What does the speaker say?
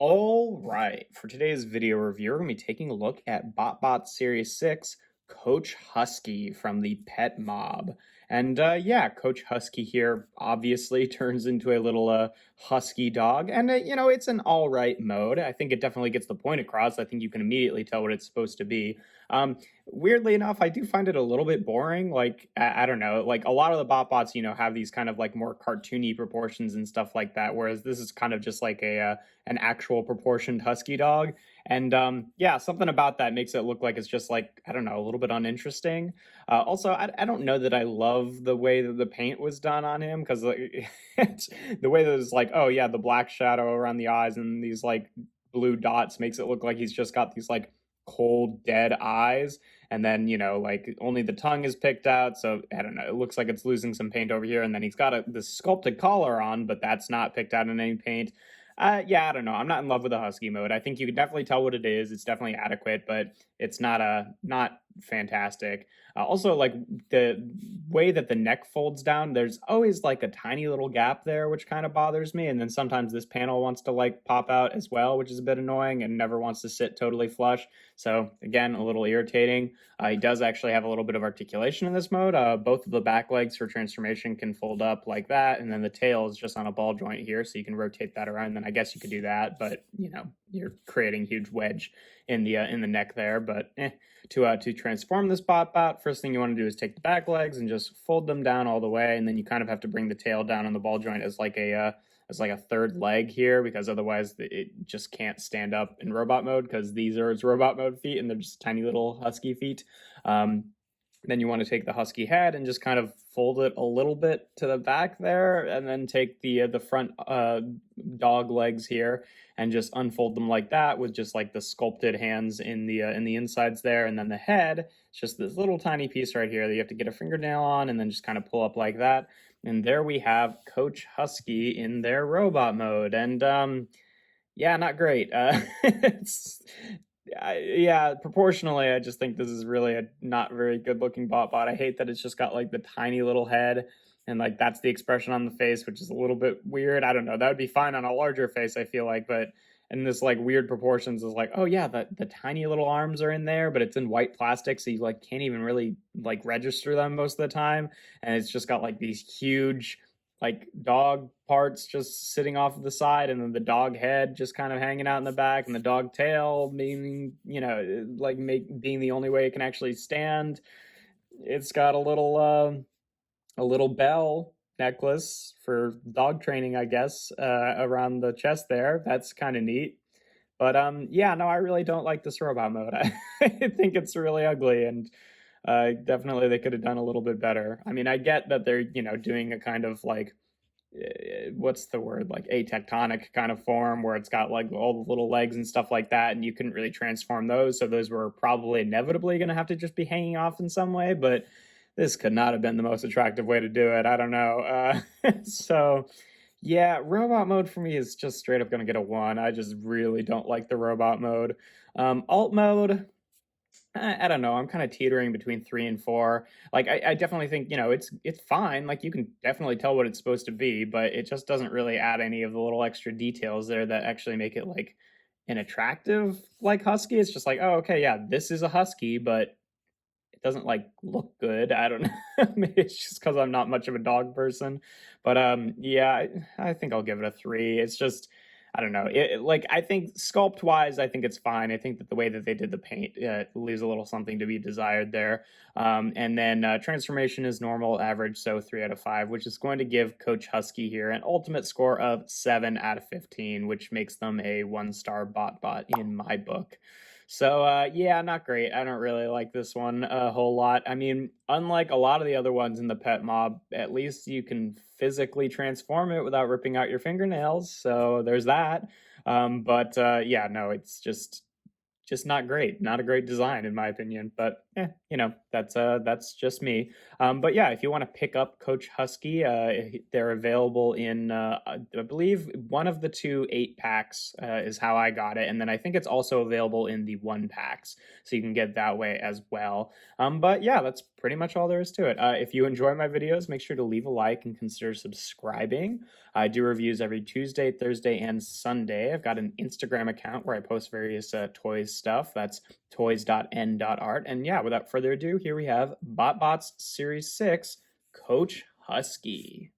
All right, for today's video review, we're going to be taking a look at BotBots Series 6 Coach Husky from the Pet Mob. And yeah, Coach Husky here obviously turns into a little husky dog. And, it's an all right mode. I think it definitely gets the point across. I think you can immediately tell what it's supposed to be. Um, Weirdly enough, I do find it a little bit boring. Like, I don't know, like a lot of the BotBots, have these kind of like more cartoony proportions and stuff like that. Whereas this is kind of just like an actual proportioned husky dog. And yeah, something about that makes it look like it's just like, I don't know, a little bit uninteresting. Also, I don't know that I love the way that the paint was done on him because like, the way that it's like, oh yeah, the black shadow around the eyes and these like blue dots makes it look like he's just got these like cold, dead eyes. And then, like only the tongue is picked out. So I don't know, it looks like it's losing some paint over here. And then he's got this sculpted collar on, but that's not picked out in any paint. Yeah, I don't know. I'm not in love with the husky mode. I think you can definitely tell what it is. It's definitely adequate, but it's not fantastic. Also, like the way that the neck folds down, there's always like a tiny little gap there, which kind of bothers me. And then sometimes this panel wants to like pop out as well, which is a bit annoying and never wants to sit totally flush. So again, a little irritating. He does actually have a little bit of articulation in this mode. Both of the back legs for transformation can fold up like that, and then the tail is just on a ball joint here, so you can rotate that around. And then I guess you could do that, but you're creating a huge wedge in the neck there. But to transform this BotBot, first thing you want to do is take the back legs and just fold them down all the way, and then you kind of have to bring the tail down on the ball joint as like a third leg here, because otherwise it just can't stand up in robot mode because these are its robot mode feet and they're just tiny little husky feet. Then you want to take the husky head and just kind of fold it a little bit to the back there, and then take the front dog legs here and just unfold them like that with just like the sculpted hands in the insides there, and then the head. It's just this little tiny piece right here that you have to get a fingernail on and then just kind of pull up like that. And there we have Coach Husky in their robot mode. And yeah, not great. It's yeah, proportionally, I just think this is really a not very good looking BotBot. I hate that it's just got like the tiny little head and like that's the expression on the face, which is a little bit weird. I don't know. That would be fine on a larger face, I feel like, but in this like weird proportions is like, oh yeah, the tiny little arms are in there, but it's in white plastic, so you like can't even really like register them most of the time. And it's just got like these huge like dog parts just sitting off of the side, and then the dog head just kind of hanging out in the back, and the dog tail being, like being the only way it can actually stand. It's got a little bell necklace for dog training, I guess, around the chest there. That's kind of neat. But yeah, no, I really don't like this robot mode. I think it's really ugly, and definitely they could have done a little bit better. I mean, I get that they're, doing a kind of like, what's the word, like atectonic kind of form where it's got like all the little legs and stuff like that, and you couldn't really transform those, so those were probably inevitably going to have to just be hanging off in some way. But this could not have been the most attractive way to do it. I don't know. So yeah, robot mode for me is just straight up going to get a 1. I just really don't like the robot mode. Alt mode, I don't know. I'm kind of teetering between 3 and 4. Like, I definitely think, it's fine. Like, you can definitely tell what it's supposed to be, but it just doesn't really add any of the little extra details there that actually make it like an attractive like husky. It's just like, oh, okay, yeah, this is a husky, but it doesn't like look good. I don't know. Maybe it's just because I'm not much of a dog person. But yeah, I think I'll give it a 3. It's just, I don't know. Like, I think sculpt wise, I think it's fine. I think that the way that they did the paint leaves a little something to be desired there. And then transformation is normal, average, so 3 out of 5, which is going to give Coach Husky here an ultimate score of 7 out of 15, which makes them a 1-star BotBot in my book. So yeah, not great. I don't really like this one a whole lot. I mean, unlike a lot of the other ones in the Pet Mob, at least you can physically transform it without ripping out your fingernails. So there's that. But yeah, no, it's just not great. Not a great design in my opinion. But that's just me. But yeah, if you want to pick up Coach Husky, they're available in I believe one of the 2 8-packs is how I got it, and then I think it's also available in the 1-packs, so you can get that way as well. But yeah, that's pretty much all there is to it. If you enjoy my videos, make sure to leave a like and consider subscribing. I do reviews every Tuesday, Thursday, and Sunday. I've got an Instagram account where I post various toys stuff. That's toys.n.art. And yeah, without further ado, here we have BotBots Series 6, Coach Husky.